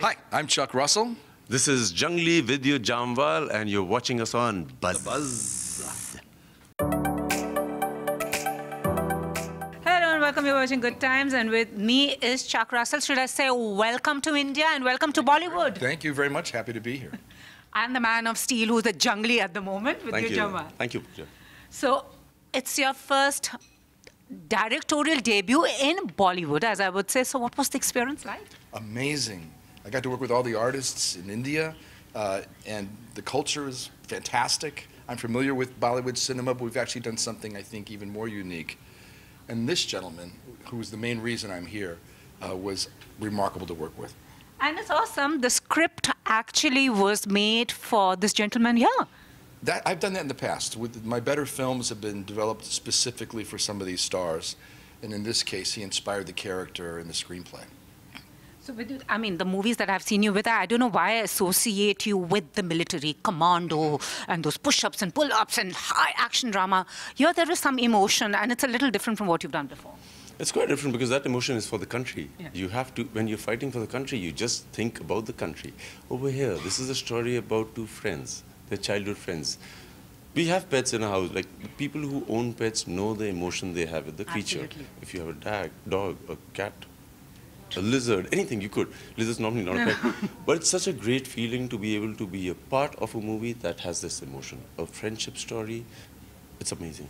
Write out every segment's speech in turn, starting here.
Hi, I'm Chuck Russell. This is Junglee, Vidyut Jammwal, and you're watching us on Buzz. Hello and welcome. You're watching Good Times, and with me is Chuck Russell. Should I say welcome to India and welcome to Bollywood? Thank you very much. Happy to be here. I'm the man of steel who's a Junglee at the moment, Vidyut Jammwal. Thank you. Puja. So it's your first directorial debut in Bollywood, as I would say. So what was the experience like? Amazing. I got to work with all the artists in India, and the culture is fantastic. I'm familiar with Bollywood cinema, but we've actually done something I think even more unique. And this gentleman, who is the main reason I'm here, was remarkable to work with. And it's awesome. The script actually was made for this gentleman here. I've done that in the past. My better films have been developed specifically for some of these stars, and in this case, he inspired the character in the screenplay. So, I mean, the movies that I've seen you with, I don't know why I associate you with the military, commando, and those push-ups and pull-ups and high action drama. Here, there is some emotion, and it's a little different from what you've done before. It's quite different because that emotion is for the country. Yeah. You have to, when you're fighting for the country, you just think about the country. Over here, this is a story about two friends, their childhood friends. We have pets in our house. Like, the people who own pets know the emotion they have with the creature. Absolutely. If you have a dog, a cat, a lizard, anything you could. Lizard's normally not a pet. But it's such a great feeling to be able to be a part of a movie that has this emotion. A friendship story. It's amazing.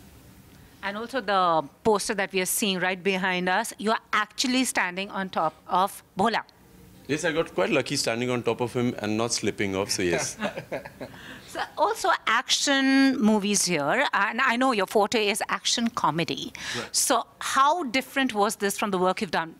And also the poster that we are seeing right behind us, you are actually standing on top of BHOLA. Yes, I got quite lucky standing on top of him and not slipping off, so yes. So also action movies here, and I know your forte is action comedy. Right. So how different was this from the work you've done?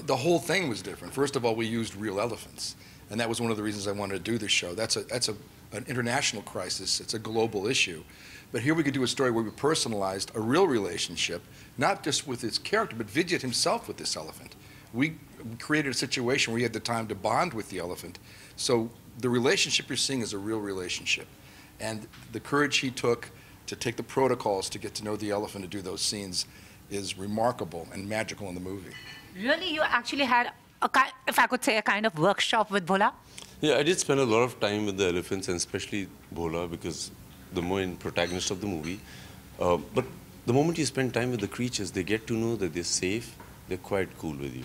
The whole thing was different. First of all, we used real elephants, and that was one of the reasons I wanted to do this show. That's an international crisis. It's a global issue. But here we could do a story where we personalized a real relationship, not just with his character, but Vidyut himself with this elephant. We created a situation where he had the time to bond with the elephant. So the relationship you're seeing is a real relationship. And the courage he took to take the protocols to get to know the elephant, to do those scenes, is remarkable and magical in the movie. Really, you actually had, if I could say, a kind of workshop with BHOLA? Yeah, I did spend a lot of time with the elephants, and especially BHOLA, because the main protagonist of the movie. But the moment you spend time with the creatures, they get to know that they're safe, they're quite cool with you.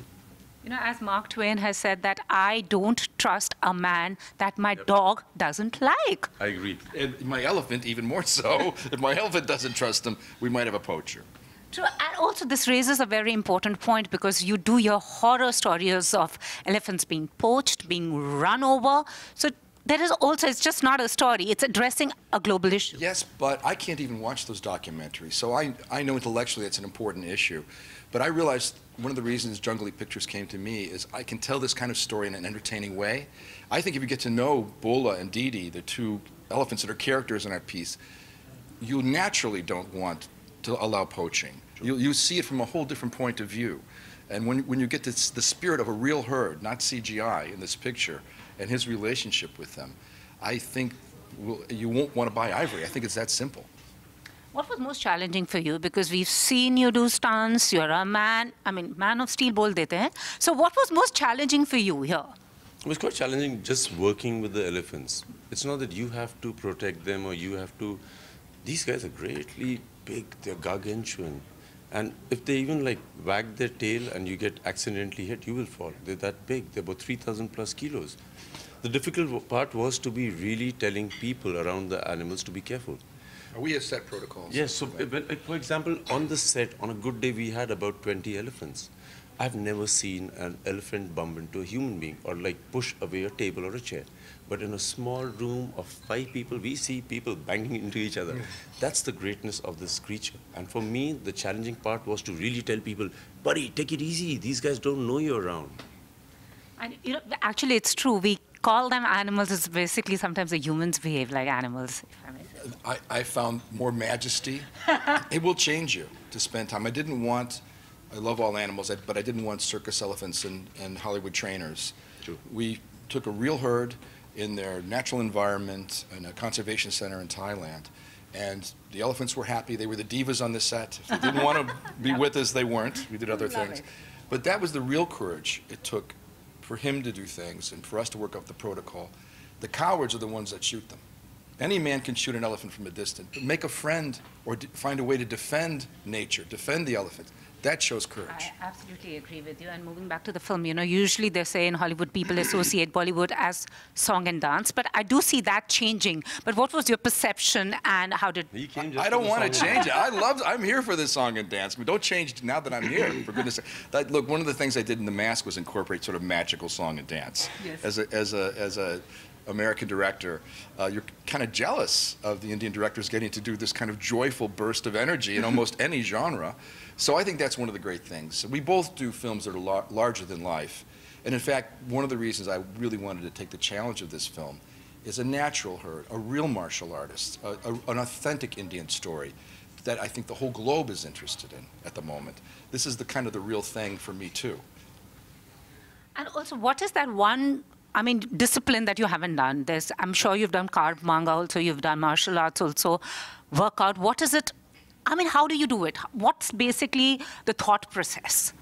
You know, as Mark Twain has said, that I don't trust a man that my dog doesn't like. I agree. And my elephant, even more so. If my elephant doesn't trust him, we might have a poacher. True, and also this raises a very important point because you do your horror stories of elephants being poached, being run over. So there is also, it's just not a story, it's addressing a global issue. Yes, but I can't even watch those documentaries. So I know intellectually it's an important issue. But I realized one of the reasons Junglee Pictures came to me is I can tell this kind of story in an entertaining way. I think if you get to know BHOLA and Didi, the two elephants that are characters in our piece, you naturally don't want to allow poaching. You see it from a whole different point of view. And when you get the spirit of a real herd, not CGI, in this picture, and his relationship with them, I think you won't want to buy ivory. I think it's that simple. What was most challenging for you? Because we've seen you do stunts, you're a man, man of steel bol dete hain. So what was most challenging for you here? It was quite challenging just working with the elephants. It's not that you have to protect them or you have to... These guys are greatly big, they're gargantuan. And if they even like wag their tail and you get accidentally hit, you will fall. They're that big, they're about 3,000 plus kilos. The difficult part was to be really telling people around the animals to be careful. We have set protocols. Yes, so for example, on the set, on a good day, we had about 20 elephants. I've never seen an elephant bump into a human being or like push away a table or a chair. But in a small room of 5 people, we see people banging into each other. That's the greatness of this creature. And for me, the challenging part was to really tell people, buddy, take it easy. These guys don't know you're around. And you know, actually, it's true. We call them animals. It's basically sometimes the humans behave like animals. If I may say. I found more majesty. It will change you to spend time. I love all animals, but I didn't want circus elephants and Hollywood trainers. True. We took a real herd in their natural environment in a conservation center in Thailand. And the elephants were happy. They were the divas on the set. If they didn't want to be with us, they weren't. We did other things. But that was the real courage it took for him to do things and for us to work up the protocol. The cowards are the ones that shoot them. Any man can shoot an elephant from a distance, but make a friend or find a way to defend nature, defend the elephant. That shows courage. I absolutely agree with you. And moving back to the film, you know, usually they say in Hollywood people associate Bollywood as song and dance, but I do see that changing. But what was your perception and how did... I don't want to change it. I'm here for this song and dance. I mean, don't change now that I'm here, for goodness sake. Look, one of the things I did in The Mask was incorporate sort of magical song and dance. Yes. As a American director, you're kind of jealous of the Indian directors getting to do this kind of joyful burst of energy in almost any genre. So I think that's one of the great things. We both do films that are larger than life. And in fact, one of the reasons I really wanted to take the challenge of this film is a natural herd, a real martial artist, an authentic Indian story that I think the whole globe is interested in at the moment. This is the kind of the real thing for me too. And also, what is that one, I mean, discipline that you haven't done? I'm sure you've done carved manga also, you've done martial arts also, workout. What is it? I mean, how do you do it? What's basically the thought process?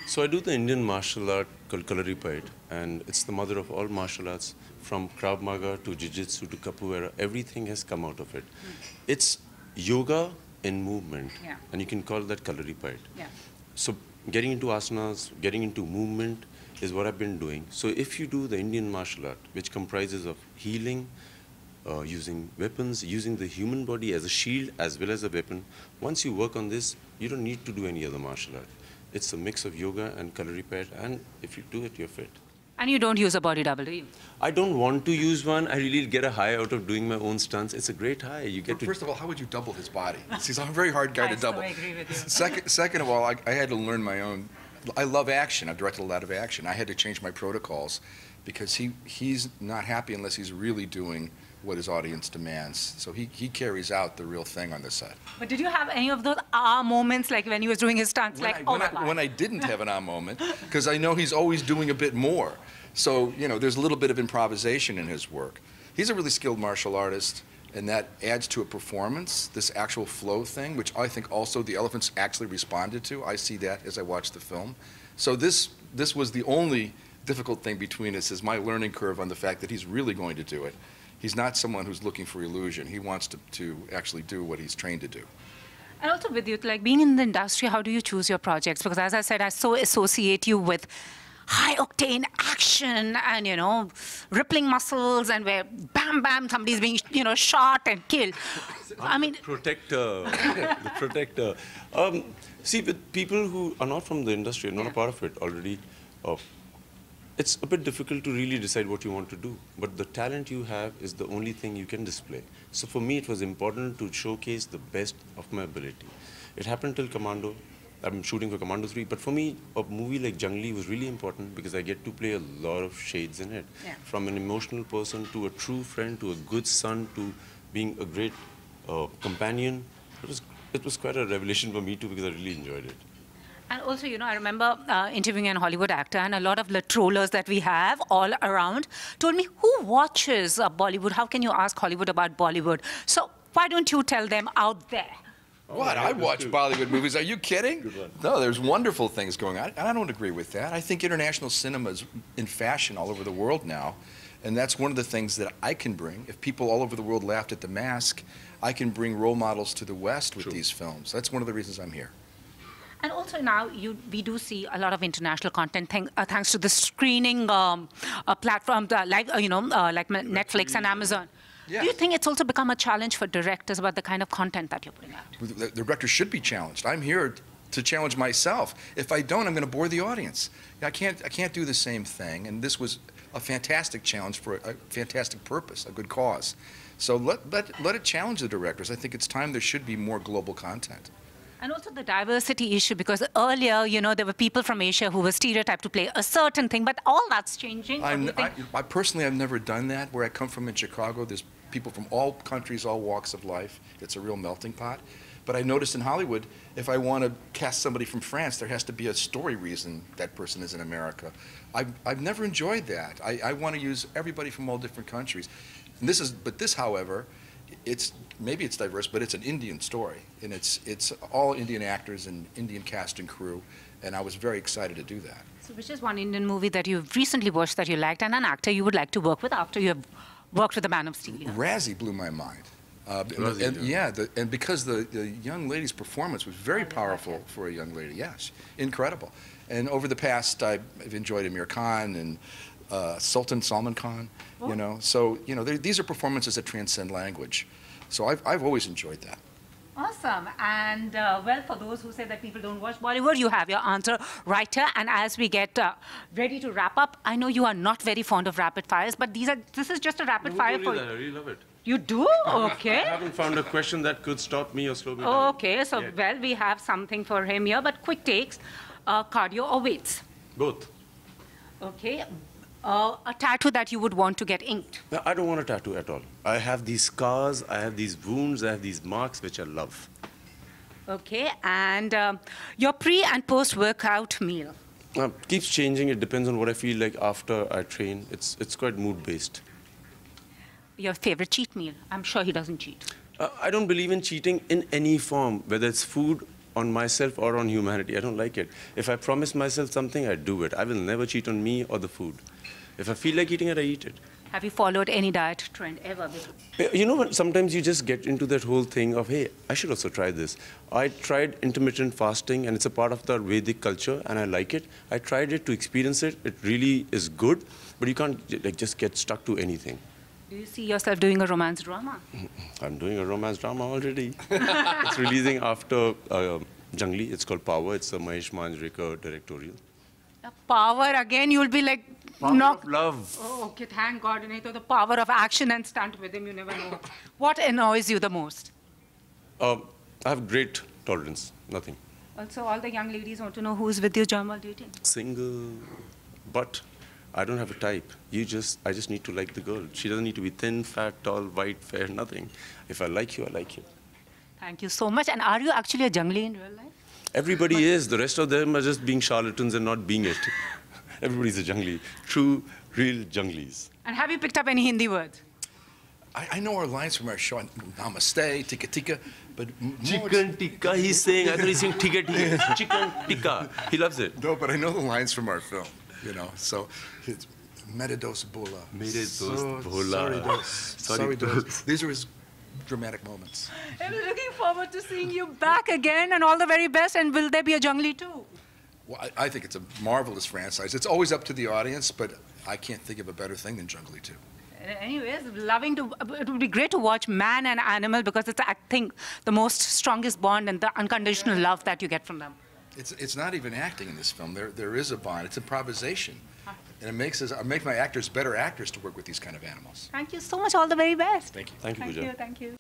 So I do the Indian martial art called Kalaripayat, and it's the mother of all martial arts, from Krav Maga to Jiu-Jitsu to Capoeira. Everything has come out of it. It's yoga in movement, and you can call that Kalaripayat. So getting into asanas, getting into movement is what I've been doing. So if you do the Indian martial art, which comprises of healing, using weapons, using the human body as a shield as well as a weapon, once you work on this, you don't need to do any other martial art. It's a mix of yoga and Kalaripayat, and if you do it, you're fit. And you don't use a body double, do you? I don't want to use one. I really get a high out of doing my own stunts. It's a great high. You get First of all, how would you double his body? He's a very hard guy to double. I agree with you. Second of all, I had to learn my own. I love action. I've directed a lot of action. I had to change my protocols because he's not happy unless he's really doing what his audience demands. So he carries out the real thing on this set. But did you have any of those moments, like when he was doing his stunts, when I didn't have an moment, because I know he's always doing a bit more. So, you know, there's a little bit of improvisation in his work. He's a really skilled martial artist, and that adds to a performance, this actual flow thing, which I think also the elephants actually responded to. I see that as I watch the film. So this was the only difficult thing between us, is my learning curve on the fact that he's really going to do it. He's not someone who's looking for illusion. He wants to actually do what he's trained to do. And also, Vidyut, like being in the industry, how do you choose your projects? Because as I said, I so associate you with high-octane action and, you know, rippling muscles and where bam, bam, somebody's being, you know, shot and killed. I mean... Protector, the protector. See, with people who are not from the industry, not a part of it already, it's a bit difficult to really decide what you want to do. But the talent you have is the only thing you can display. So for me, it was important to showcase the best of my ability. It happened till Commando. I'm shooting for Commando 3, but for me, a movie like Junglee was really important because I get to play a lot of shades in it. From an emotional person to a true friend to a good son to being a great companion. It was quite a revelation for me too because I really enjoyed it. And also, you know, I remember interviewing a Hollywood actor, and a lot of the trollers that we have all around told me, who watches Bollywood? How can you ask Hollywood about Bollywood? So why don't you tell them out there? What? I watch Bollywood movies. Are you kidding? No, there's wonderful things going on. And I don't agree with that. I think international cinema is in fashion all over the world now. And that's one of the things that I can bring. If people all over the world laughed at The Mask, I can bring role models to the West with these films. That's one of the reasons I'm here. And also now, we do see a lot of international content thanks to the screening platform, like Netflix and Amazon. Yeah. Do you think it's also become a challenge for directors about the kind of content that you're putting out? The director should be challenged. I'm here to challenge myself. If I don't, I'm going to bore the audience. I can't do the same thing. And this was a fantastic challenge for a fantastic purpose, a good cause. So let it challenge the directors. I think it's time there should be more global content. And also the diversity issue, because earlier, you know, there were people from Asia who were stereotyped to play a certain thing, but all that's changing. I personally, I've never done that. Where I come from in Chicago, there's people from all countries, all walks of life. It's a real melting pot. But I noticed in Hollywood, if I want to cast somebody from France, there has to be a story reason that person is in America. I've never enjoyed that. I want to use everybody from all different countries. And this, however, maybe it's diverse, but it's an Indian story, and it's all Indian actors and Indian cast and crew, And I was very excited to do that. So which is one Indian movie that you've recently watched that you liked and an actor you would like to work with after you have worked with The Man of Steel? Yeah? Razzie blew my mind. And because the young lady's performance was very powerful for a young lady, yes, incredible. And over the past, I've enjoyed Amir Khan and Sultan Salman Khan, you know. So, you know, these are performances that transcend language. So I've always enjoyed that. Awesome. And, well, for those who say that people don't watch Bollywood, you have your answer right here. And as we get ready to wrap up, I know you are not very fond of rapid fires, but this is just a rapid fire for you. I really love it. You do? Okay. I haven't found a question that could stop me or slow me down. Okay, so, well, we have something for him here, but quick takes. Cardio or weights? Both. Okay. A tattoo that you would want to get inked? No, I don't want a tattoo at all. I have these scars, I have these wounds, I have these marks which I love. Okay, and your pre- and post-workout meal? Keeps changing. It depends on what I feel like after I train. It's quite mood-based. Your favorite cheat meal? I'm sure he doesn't cheat. I don't believe in cheating in any form, whether it's food, on myself or on humanity. I don't like it. If I promise myself something, I do it. I will never cheat on me or the food. If I feel like eating it, I eat it. Have you followed any diet trend ever? You know, sometimes you just get into that whole thing of, hey, I should also try this. I tried intermittent fasting, and it's a part of the Vedic culture, and I like it. I tried it to experience it. It really is good, but you can't just get stuck to anything. Do you see yourself doing a romance drama? I'm doing a romance drama already. It's releasing after Junglee. It's called Power. It's a Mahesh Manjrekar directorial. Power again, you'll be like... Power of love. Oh, okay, thank God. The power of action and stunt with him, you never know. What annoys you the most? I have great tolerance, nothing. Also, all the young ladies want to know who's Vidyut Jammwal dating. Single, but I don't have a type. I just need to like the girl. She doesn't need to be thin, fat, tall, white, fair, nothing. If I like you, I like you. Thank you so much. And are you actually a Junglee in real life? Everybody is. The rest of them are just being charlatans and not being it. Everybody's a Junglee. True, real Junglees. And have you picked up any Hindi words? I know our lines from our show. Namaste, tikka tikka, but Chicken tikka, he's saying. I thought he's saying tikka tikka. Chicken tikka. He loves it. No, but I know the lines from our film, you know. So it's Mere dost bhola. Mere dost bhola. Sorry dost. These are his dramatic moments. I'm looking forward to seeing you back again, and all the very best. And will there be a Junglee too? Well, I think it's a marvelous franchise. It's always up to the audience, but I can't think of a better thing than Junglee 2. Anyways, it would be great to watch man and animal because it's, I think, the most strongest bond and the unconditional love that you get from them. It's not even acting in this film. There is a bond. It's improvisation. And it makes my actors better actors to work with these kind of animals. Thank you so much. All the very best. Thank you. Thank you, Puja. Thank you.